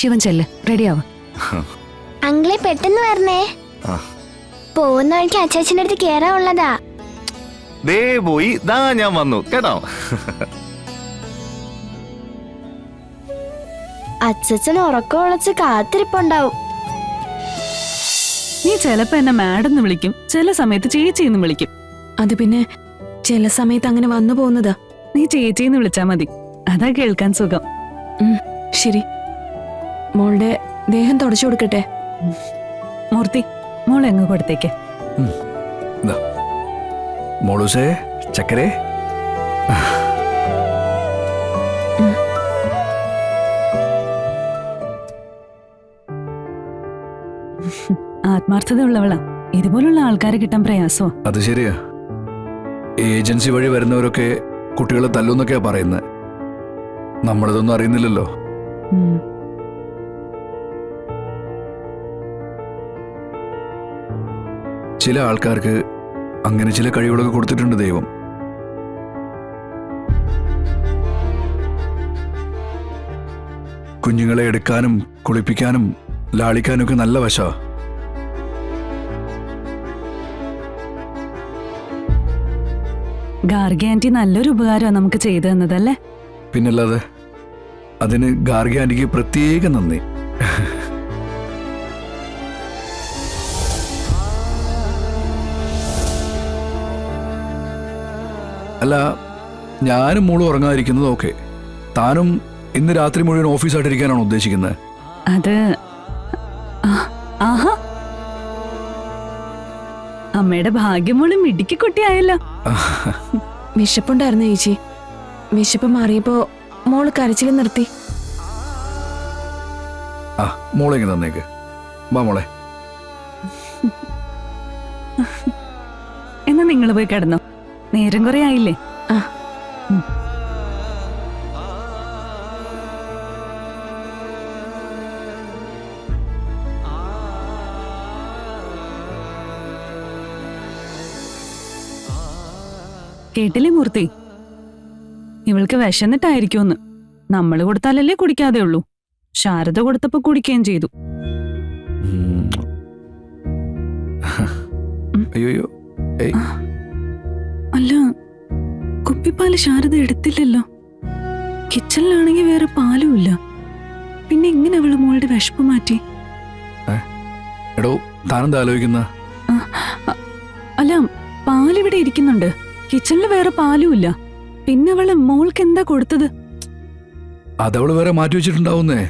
ശിവൻ ചെല്ല്, റെഡിയാവും. അങ്കിളെ പെട്ടെന്ന് വരണേ. പോകുന്ന വഴിക്ക് അച്ചാച്ചന്റെ അടുത്ത് കേറാനുള്ളതാ. ദേ പോയി, ദാ ഞാൻ വന്നു കേട്ടോ. അച്ഛൻ ഉറക്കം ഉളച്ച് കാത്തിരിപ്പുണ്ടാവും. നീ ചിലപ്പോ എന്നെ മാഡെന്ന് വിളിക്കും, ചില സമയത്ത് ചേച്ചിന്ന് വിളിക്കും. അത് പിന്നെ ചില സമയത്ത് അങ്ങനെ വന്നു പോകുന്നതാ. നീ ചേച്ചിന്ന് വിളിച്ചാ മതി, അതാ കേൾക്കാൻ സുഖം. ശരി, മോളുടെ ദേഹം തുടച്ചു കൊടുക്കട്ടെ. മൂർത്തി, മോൾ എങ്ങ് കൊടുത്തേക്ക്. മോളൂസേ, ചക്കരേ. ആത്മാർത്ഥതയുള്ളവളാ, ഇതുപോലുള്ള ആൾക്കാരെ കിട്ടാൻ പ്രയാസോ. അത് ശരിയാ. ഏജൻസി വഴി വരുന്നവരൊക്കെ കുട്ടികളെ തല്ലുന്നൊക്കെയാ പറയുന്നത്. നമ്മളിതൊന്നും അറിയുന്നില്ലല്ലോ. ചില ആൾക്കാർക്ക് അങ്ങനെ ചില കഴിവുകളൊക്കെ കൊടുത്തിട്ടുണ്ട് ദൈവം. കുഞ്ഞുങ്ങളെ എടുക്കാനും കുളിപ്പിക്കാനും ലാളിക്കാനും ഒക്കെ നല്ല വശാ. ഗാർഗി ആന്റി നല്ലൊരു ഉപകാരമാണ് നമുക്ക് ചെയ്തു തന്നതല്ലേ. പിന്നല്ലാതെ. അതിന് ഗാർഗി ആന്റിക്ക് പ്രത്യേക നന്ദി. അല്ല, ഞാനും മോളും ഉറങ്ങാതിരിക്കുന്നത് ഓക്കെ. താനും ഇന്ന് രാത്രി മുഴുവൻ ഓഫീസായിട്ടിരിക്കാനാണ് ഉദ്ദേശിക്കുന്നത്? അത് ആഹാ, അമ്മയുടെ ഭാഗ്യമോളും മിടുക്കി കുട്ടിയായല്ലോ. വിശപ്പുണ്ടായിരുന്നു ചേച്ചി. വിശപ്പ് മാറിയപ്പോ മോള് കരച്ചിൽ നിർത്തി. ആ, മോളെ ഇങ്ങനെ തന്നേക്ക്. വാ മോളെ. എന്നാ നിങ്ങൾ പോയി കിടന്നോ, നേരം കുറെ ആയില്ലേ. കേട്ടില്ലേ മൂർത്തി, ഇവൾക്ക് വിശന്നിട്ടായിരിക്കുമെന്ന്. നമ്മള് കൊടുത്താലല്ലേ കുടിക്കാതെ ഉള്ളൂ. ശാരദ കൊടുത്തപ്പോ കുടിക്കുകയും ചെയ്തു. അയ്യോ, അല്ല, കുപ്പിപ്പാല് ശാരദ എടുത്തില്ലല്ലോ. കിച്ചണിലാണെങ്കിൽ വേറെ പാലും ഇല്ല. പിന്നെ എങ്ങനെ അവള് മോളുടെ വിശപ്പ് മാറ്റി? എടോ, താനെന്താ ആലോചിക്കുന്ന? അല്ല, പാലിവിടെ ഇരിക്കുന്നുണ്ട്, കിച്ചണില് വേറെ പാലും ഇല്ല. പിന്നെ അവള് മോൾക്ക് എന്താ കൊടുത്തത്? അതവള് വേറെ മാറ്റി വെച്ചിട്ടുണ്ടാവുന്നേ.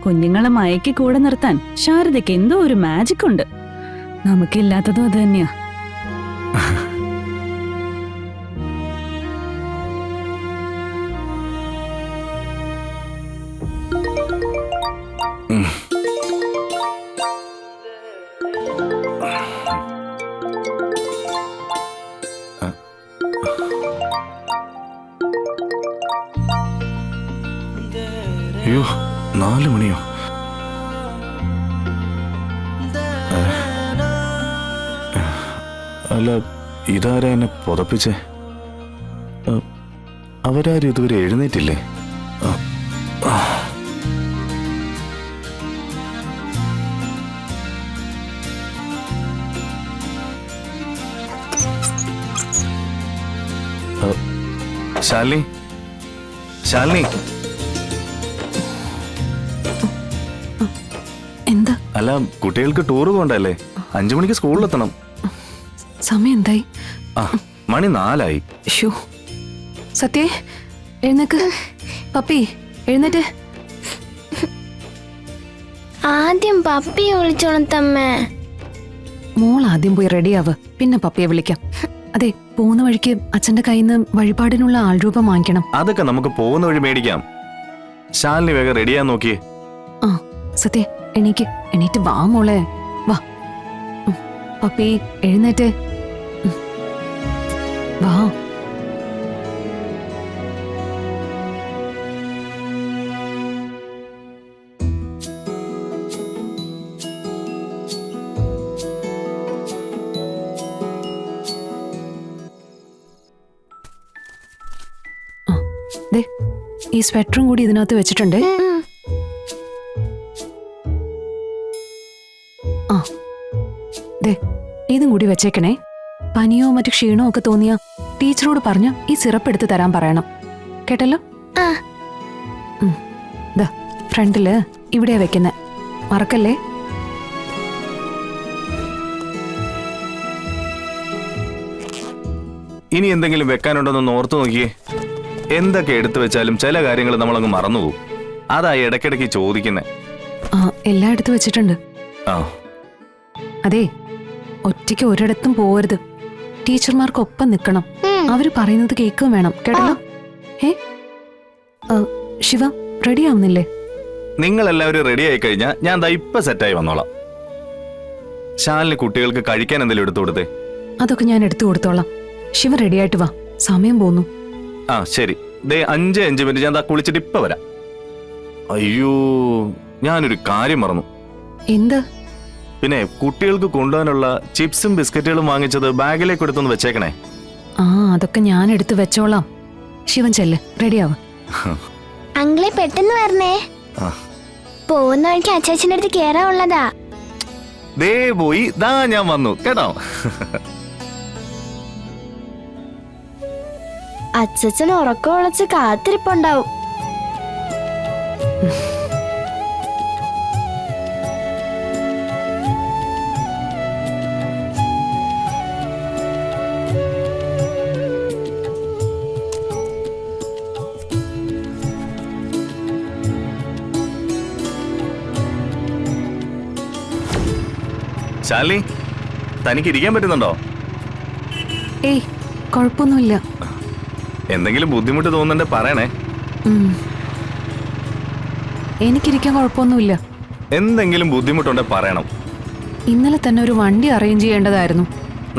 കുഞ്ഞുങ്ങളെ മയക്കി കൂടെ നിർത്താൻ ശാരദയ്ക്ക് എന്തോ ഒരു മാജിക് ഉണ്ട്. നമുക്കില്ലാത്തതും അത് തന്നെയാ. അയ്യോ, 4 മണിയോ? അല്ല, ഇതാരാ എന്നെ പുതപ്പിച്ചേ? അവരാരും ഇതുവരെ എഴുന്നേറ്റില്ലേ? ശാലിനി, ശാലിനി. എന്താ? അല്ല, കുട്ടികൾക്ക് ടൂർ പോകണ്ടല്ലേ? 5 മണിക്ക് സ്കൂളിലെത്തണം. സമയം എന്തായി? മണി 4 ആയി. സത്യേ, എഴുന്നേക്ക്. പപ്പി, എഴുന്നേറ്റ്. ആദ്യം പപ്പിയെ വിളിച്ചോണത്തമ്മേ. മോൾ ആദ്യം പോയി റെഡിയാവ്, പിന്നെ പപ്പിയെ വിളിക്കാം. അതെ, പോകുന്ന വഴിക്ക് അച്ഛന്റെ കയ്യിൽ നിന്ന് വഴിപാടിനുള്ള ആൾരൂപം വാങ്ങിക്കണം. അതൊക്കെ നമുക്ക് പോകുന്ന വഴി മേടിക്കാം. ശാലിനി വേഗം റെഡിയാ നോക്കിയേ. സത്യേ, എണീറ്റ് വാ മോളെ, വാ. പപ്പി, എഴുന്നേറ്റ് വാ. ഈ സ്വെറ്ററും കൂടി ഇതിനകത്ത് വെച്ചിട്ടുണ്ട്. ആ ദേ ഇതും കൂടി വെച്ചേക്കണേ. പനിയോ മറ്റു ക്ഷീണോ ഒക്കെ തോന്നിയാ ടീച്ചറോട് പറഞ്ഞ് ഈ സിറപ്പ് എടുത്ത് തരാൻ പറയണം. കേട്ടല്ലോ? ആ ദാ ഫ്രണ്ടില് ഇവിടെയാ വെക്കുന്നെ, മറക്കല്ലേ. ഇനി എന്തെങ്കിലും വെക്കാനുണ്ടോന്ന് ഓർത്തു നോക്കിയേ. എന്തൊക്കെ എടുത്തു വെച്ചാലും ചില കാര്യങ്ങൾ നമ്മളങ്ങ് മറന്നുപോകും. അതാ ഇടയ്ക്കിടയ്ക്ക് ചോദിക്കുന്നേ. ആ എല്ലാം എടുത്ത് വെച്ചിട്ടുണ്ട്. ആ അതെ, ഒറ്റയ്ക്ക് ഒരിടത്തും പോവരുത്. ടീച്ചർമാർക്കൊപ്പം നിൽക്കണം. അവര് പറയുന്നത് കേൾക്കുകയും വേണം. കേട്ടല്ലോ? ശിവ റെഡി ആവുന്നില്ലേ? നിങ്ങൾ എല്ലാവരും റെഡി ആയി കഴിഞ്ഞാൽ ഞാൻ ദാ ഇപ്പൊ സെറ്റായി വന്നോളാം. ശാലിന് കുട്ടികൾക്ക് കഴിക്കാൻ എന്തെങ്കിലും എടുത്തു കൊടുത്തേ. അതൊക്കെ ഞാൻ എടുത്തു കൊടുത്തോളാം. ശിവ റെഡി ആയിട്ട് വാ, സമയം പോന്നു. ആ ശരി, ദേ 5 മിനിറ്റ് ഞാൻ ദാ കുളിച്ചിട്ട് ഇപ്പൊ വരാം. അയ്യോ, ഞാനൊരു കാര്യം മറന്നു. എന്ത്? പിന്നെ കുട്ടികൾക്ക് കൊണ്ടുപോകാനുള്ള ചിപ്സും ബിസ്ക്കറ്റുകളും വാങ്ങിച്ചത് ബാഗിലേക്ക് എടുത്തൊന്ന് വെച്ചേക്കണേ. ആ അതൊക്കെ ഞാൻ എടുത്തു വെച്ചോളാം. ശിവൻ ചെല്ല്, റെഡിയാവ്. അങ്കിളെ പെട്ടെന്ന് വരണേ. ആ. പോകുന്ന വഴിക്ക് അച്ചാച്ചന്റെ അടുത്ത് കേറാനുള്ളതാ. ദേ പോയി, ദാ ഞാൻ വന്നു കേട്ടോ. അച്ഛൻ ഉറക്കം ഉളച്ച് കാത്തിരിപ്പുണ്ടാവും. ശാലിനി, തനിക്ക് ഇരിക്കാൻ പറ്റുന്നുണ്ടോ? ഏയ് കുഴപ്പമൊന്നുമില്ല. എന്തെങ്കിലും ബുദ്ധിമുട്ട് തോന്നുന്നുണ്ടെ പറയണേ. എനിക്കിരിക്കാൻ കുഴപ്പമൊന്നുമില്ല. എന്തെങ്കിലും ബുദ്ധിമുട്ടുണ്ടെ പറയണം. ഇന്നലെ തന്നെ ഒരു വണ്ടി അറേഞ്ച് ചെയ്യേണ്ടതായിരുന്നു.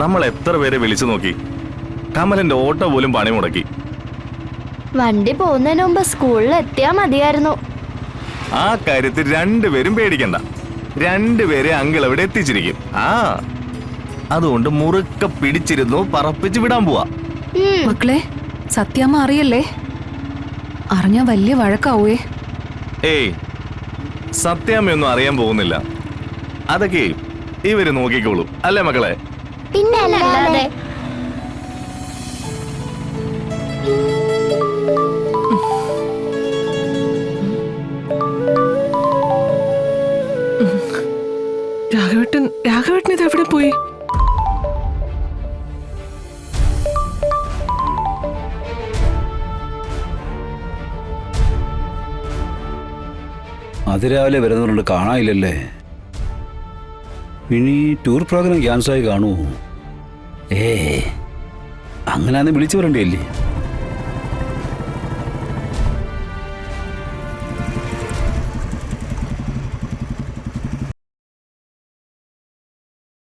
നമ്മൾ എത്ര പേരെ വിളിച്ചു നോക്കി. കമലിന്റെ ഓട്ടോ പോലും പണി മുടക്കി. വണ്ടി പോകുന്നതിന് മുമ്പ് സ്കൂളിൽ എത്തിയാ മതിയായിരുന്നു. ആ കാര്യത്തിൽ രണ്ടുപേരും പേടിക്കണ്ട. രണ്ടുപേരെ അങ്കിൾ അവിടെ എത്തിച്ചിരിക്കും. ആ അതുകൊണ്ട് മുറുക്ക പിടിച്ചിരുന്നു പറപ്പിച്ച് വിടാൻ പോവാ. മക്കളെ, സത്യാമ്മ അറിയല്ലേ? അറിഞ്ഞാ വലിയ വഴക്കാവേ. ഏയ്, സത്യാമ്മയൊന്നും അറിയാൻ പോകുന്നില്ല. അതൊക്കെ ഇവര് നോക്കിക്കോളൂ, അല്ലേ മക്കളെ? പിന്നെ അല്ലാതെ. രാഘവേട്ടൻ ഇത് എവിടെ പോയി? അതിരാവിലെ വരുന്നവരുണ്ട്, കാണാനില്ലല്ലേ? ഇനി ടൂർ പ്രോഗ്രാം ക്യാൻസലായി കാണുമോ? അങ്ങനെയാണെന്ന് വിളിച്ചു പറയണ്ടേ?